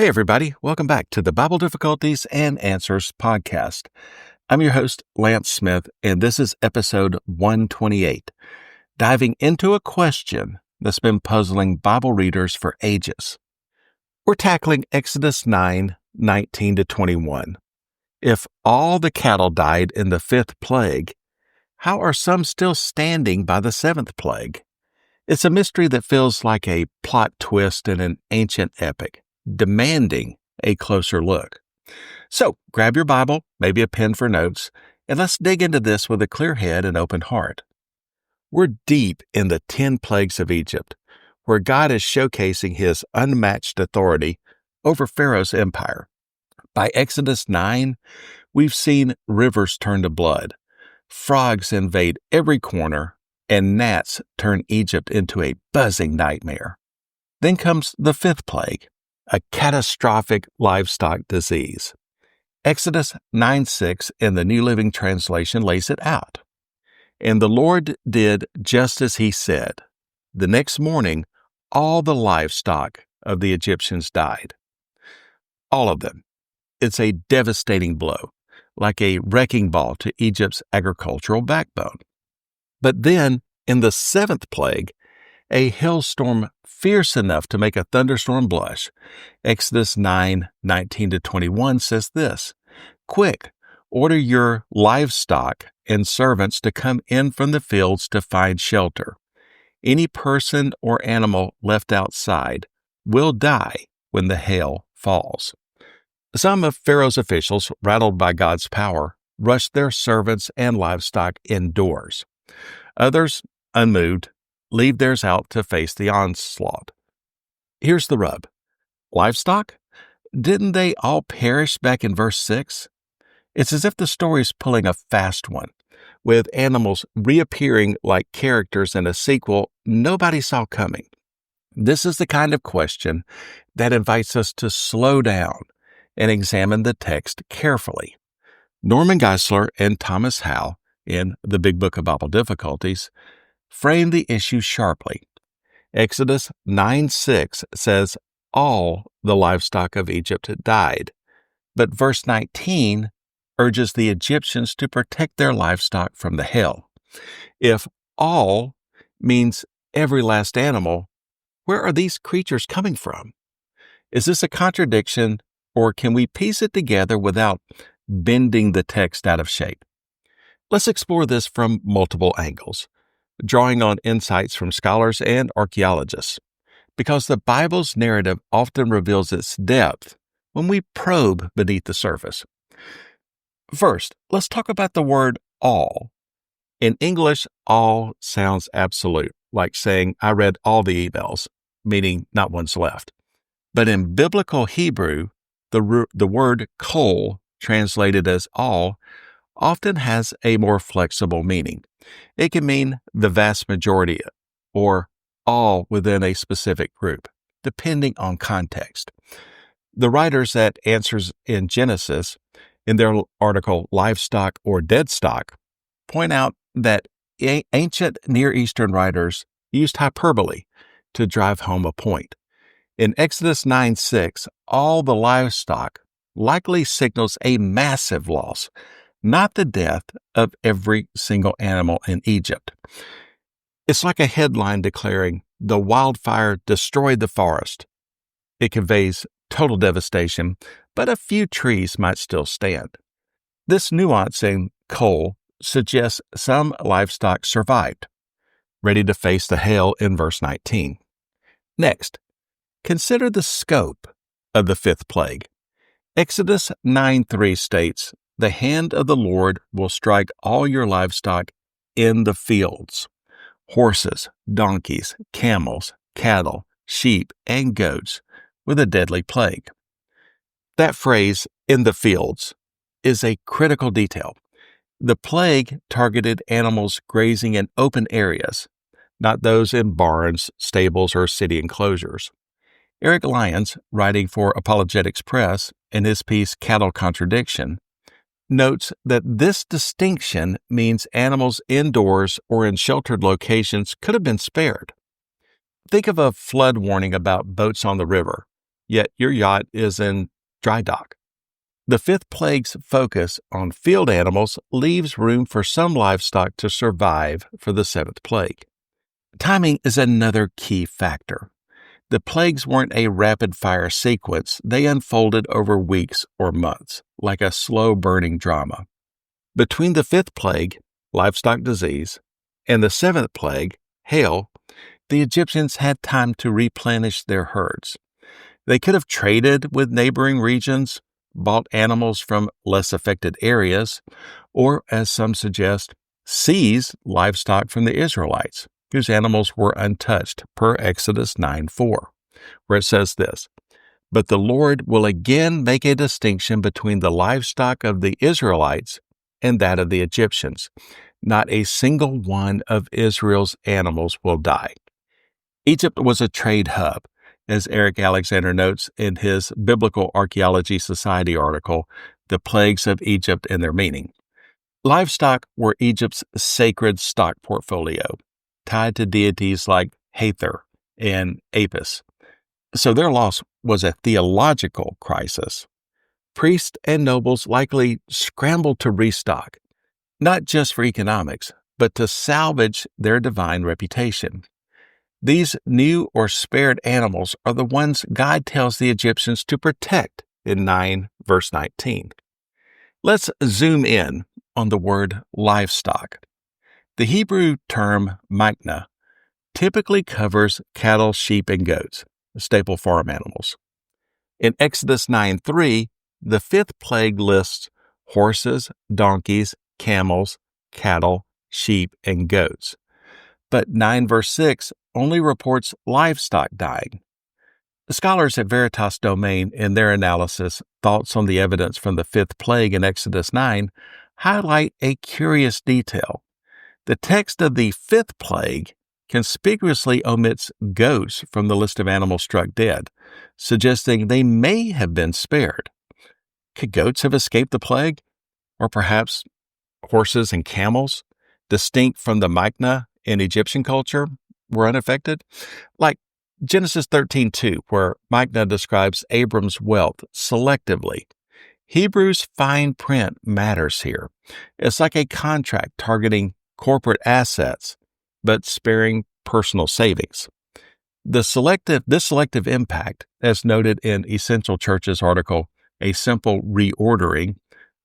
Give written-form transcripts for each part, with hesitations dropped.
Hey, everybody. Welcome back to the Bible Difficulties and Answers podcast. I'm your host, Lance Smith, and this is episode 128, diving into a question that's been puzzling Bible readers for ages. We're tackling Exodus 9:19 to 21. If all the cattle died in the fifth plague, how are some still standing by the seventh plague? It's a mystery that feels like a plot twist in an ancient epic, demanding a closer look. So grab your Bible, maybe a pen for notes, and let's dig into this with a clear head and open heart. We're deep in the 10 plagues of Egypt, where God is showcasing his unmatched authority over Pharaoh's empire. By Exodus 9, we've seen rivers turn to blood, frogs invade every corner, and gnats turn Egypt into a buzzing nightmare. Then comes the fifth plague, a catastrophic livestock disease. Exodus 9:6 in the New Living Translation lays it out. And the Lord did just as he said. The next morning, all the livestock of the Egyptians died. All of them. It's a devastating blow, like a wrecking ball to Egypt's agricultural backbone. But then, in the seventh plague, a hailstorm fierce enough to make a thunderstorm blush. Exodus 9:19 to 21 says this, "Quick, order your livestock and servants to come in from the fields to find shelter. Any person or animal left outside will die when the hail falls." Some of Pharaoh's officials, rattled by God's power, rushed their servants and livestock indoors. Others, unmoved, leave theirs out to face the onslaught. Here's the rub. Livestock? Didn't they all perish back in verse 6? It's as if the story's pulling a fast one, with animals reappearing like characters in a sequel nobody saw coming. This is the kind of question that invites us to slow down and examine the text carefully. Norman Geisler and Thomas Howe, in the Big Book of Bible Difficulties, frame the issue sharply. Exodus 9:6 says all the livestock of Egypt died, but verse 19 urges the Egyptians to protect their livestock from the hail. If all means every last animal, where are these creatures coming from? Is this a contradiction, or can we piece it together without bending the text out of shape? Let's explore this from multiple angles, drawing on insights from scholars and archaeologists, because the Bible's narrative often reveals its depth when we probe beneath the surface. First, let's talk about the word all. In English, all sounds absolute, like saying, "I read all the emails," meaning not one's left. But in biblical Hebrew, the word kol, translated as all, often has a more flexible meaning. It can mean the vast majority or all within a specific group, depending on context. The writers at Answers in Genesis, in their article Livestock or Deadstock, point out that ancient Near Eastern writers used hyperbole to drive home a point. In Exodus 9:6, all the livestock likely signals a massive loss, not the death of every single animal in Egypt. It's like a headline declaring, "The wildfire destroyed the forest." It conveys total devastation, but a few trees might still stand. This nuance in kol suggests some livestock survived, ready to face the hail in verse 19. Next, consider the scope of the fifth plague. Exodus 9:3 states, "The hand of the Lord will strike all your livestock in the fields, horses, donkeys, camels, cattle, sheep, and goats, with a deadly plague." That phrase, "in the fields," is a critical detail. The plague targeted animals grazing in open areas, not those in barns, stables, or city enclosures. Eric Lyons, writing for Apologetics Press in his piece Cattle Contradiction, notes that this distinction means animals indoors or in sheltered locations could have been spared. Think of a flood warning about boats on the river. yet your yacht is in dry dock. The fifth plague's focus on field animals leaves room for some livestock to survive for the seventh plague. Timing is another key factor. The plagues weren't a rapid-fire sequence. They unfolded over weeks or months, like a slow-burning drama. Between the fifth plague, livestock disease, and the seventh plague, hail, the Egyptians had time to replenish their herds. They could have traded with neighboring regions, bought animals from less affected areas, or, as some suggest, seized livestock from the Israelites, whose animals were untouched, per Exodus 9:4, where it says this, "But the Lord will again make a distinction between the livestock of the Israelites and that of the Egyptians. Not a single one of Israel's animals will die." Egypt was a trade hub, as Eric Alexander notes in his Biblical Archaeology Society article, The Plagues of Egypt and Their Meaning. Livestock were Egypt's sacred stock portfolio, tied to deities like Hathor and Apis. So their loss was a theological crisis. Priests and nobles likely scrambled to restock, not just for economics, but to salvage their divine reputation. These new or spared animals are the ones God tells the Egyptians to protect in 9 verse 19. Let's zoom in on the word livestock. The Hebrew term mikna typically covers cattle, sheep, and goats, staple farm animals. In Exodus 9:3, the fifth plague lists horses, donkeys, camels, cattle, sheep, and goats. But 9 verse 6 only reports livestock dying. The scholars at Veritas Domain, in their analysis, Thoughts on the Evidence from the Fifth Plague in Exodus 9, highlight a curious detail. The text of the fifth plague conspicuously omits goats from the list of animals struck dead, suggesting they may have been spared. Could goats have escaped the plague? Or perhaps horses and camels, distinct from the mikna in Egyptian culture, were unaffected? Like Genesis 13:2, where Mikna describes Abram's wealth selectively. Hebrews' fine print matters here. It's like a contract targeting corporate assets, but sparing personal savings. This selective impact, as noted in Essential Church's article, A Simple Reordering,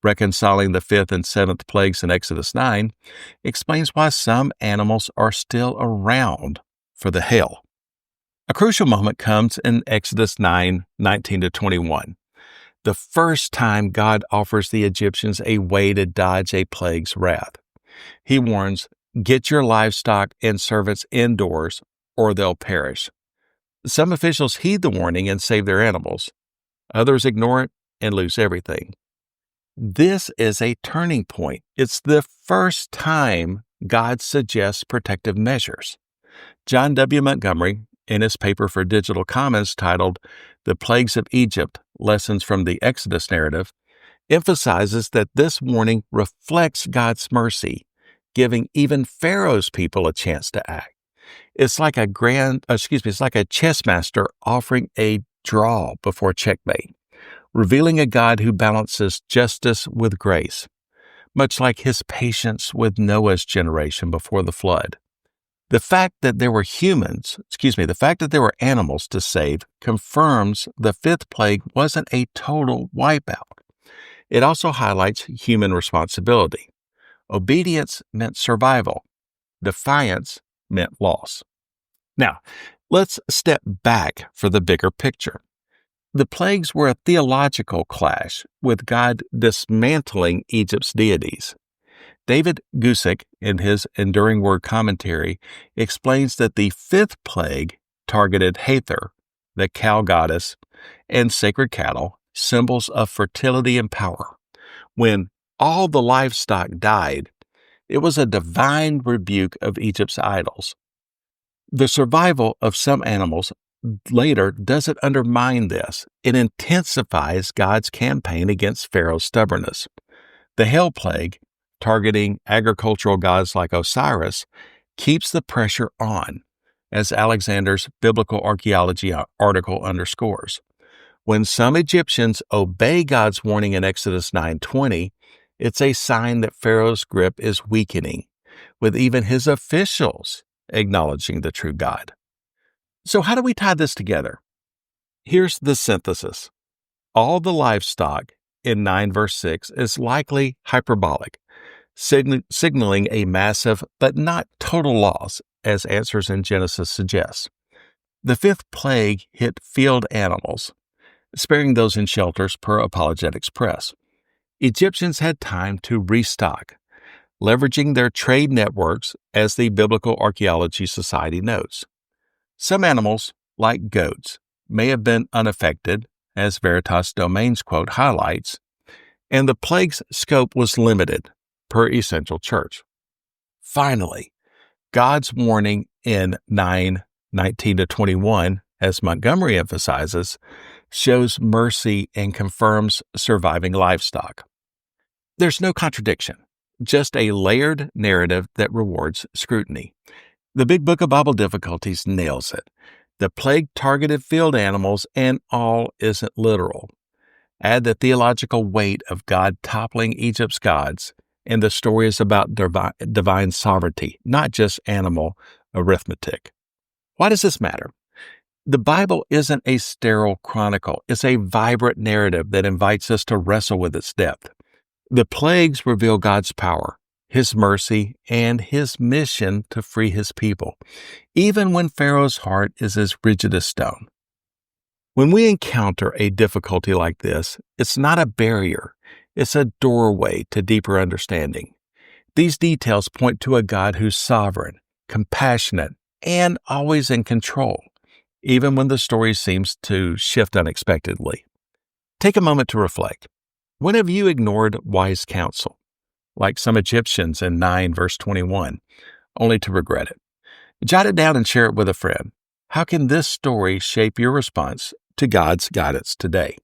reconciling the fifth and seventh plagues in Exodus 9, explains why some animals are still around for the hail. A crucial moment comes in Exodus 9:19-21, the first time God offers the Egyptians a way to dodge a plague's wrath. He warns, "Get your livestock and servants indoors, or they'll perish." Some officials heed the warning and save their animals. Others ignore it and lose everything. This is a turning point. It's the first time God suggests protective measures. John W. Montgomery, in his paper for Digital Commons titled The Plagues of Egypt, Lessons from the Exodus Narrative, emphasizes that this warning reflects God's mercy, giving even Pharaoh's people a chance to act. It's like a chess master offering a draw before checkmate, revealing a God who balances justice with grace, much like his patience with Noah's generation before the flood. The fact that there were animals to save confirms the fifth plague wasn't a total wipeout. It also highlights human responsibility. Obedience meant survival. Defiance meant loss. Now, let's step back for the bigger picture. The plagues were a theological clash, with God dismantling Egypt's deities. David Gusick, in his Enduring Word commentary, explains that the fifth plague targeted Hathor, the cow goddess, and sacred cattle, symbols of fertility and power. When all the livestock died, it was a divine rebuke of Egypt's idols. The survival of some animals later doesn't undermine this. It intensifies God's campaign against Pharaoh's stubbornness. The hail plague, targeting agricultural gods like Osiris, keeps the pressure on, as Alexander's Biblical Archaeology article underscores. When some Egyptians obey God's warning in Exodus 9:20, it's a sign that Pharaoh's grip is weakening, with even his officials acknowledging the true God. So how do we tie this together? Here's the synthesis. All the livestock in 9 verse 6 is likely hyperbolic, signaling a massive but not total loss, as answers in Genesis suggest. The fifth plague hit field animals, sparing those in shelters per Apologetics Press. Egyptians had time to restock, leveraging their trade networks, as the Biblical Archaeology Society notes. Some animals, like goats, may have been unaffected, as Veritas Domains quote highlights, and the plague's scope was limited, per Essential Church. Finally, God's warning in 9:19-21, as Montgomery emphasizes, shows mercy and confirms surviving livestock. There's no contradiction, just a layered narrative that rewards scrutiny. The Big Book of Bible Difficulties nails it. The plague targeted field animals, and all isn't literal. Add the theological weight of God toppling Egypt's gods, and the story is about divine sovereignty, not just animal arithmetic. Why does this matter? The Bible isn't a sterile chronicle. It's a vibrant narrative that invites us to wrestle with its depth. The plagues reveal God's power, His mercy, and His mission to free His people, even when Pharaoh's heart is as rigid as stone. When we encounter a difficulty like this, it's not a barrier. It's a doorway to deeper understanding. These details point to a God who's sovereign, compassionate, and always in control, even when the story seems to shift unexpectedly. Take a moment to reflect. When have you ignored wise counsel, like some Egyptians in 9 verse 21, only to regret it? Jot it down and share it with a friend. How can this story shape your response to God's guidance today?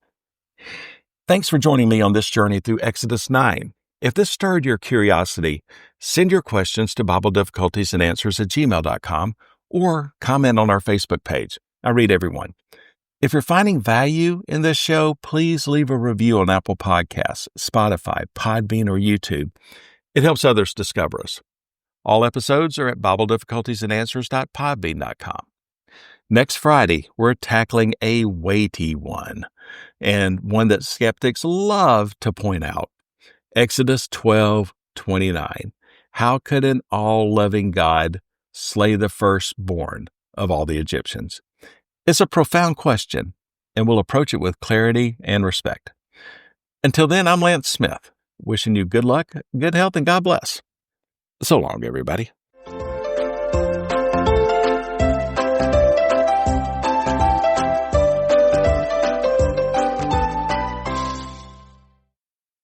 Thanks for joining me on this journey through Exodus 9. If this stirred your curiosity, send your questions to BibleDifficultiesAndAnswers@gmail.com or comment on our Facebook page. I read everyone. If you're finding value in this show, please leave a review on Apple Podcasts, Spotify, Podbean, or YouTube. It helps others discover us. All episodes are at BibleDifficultiesAndAnswers.podbean.com. Next Friday, we're tackling a weighty one, and one that skeptics love to point out. Exodus 12:29. How could an all-loving God slay the firstborn of all the Egyptians? It's a profound question, and we'll approach it with clarity and respect. Until then, I'm Lance Smith, wishing you good luck, good health, and God bless. So long, everybody.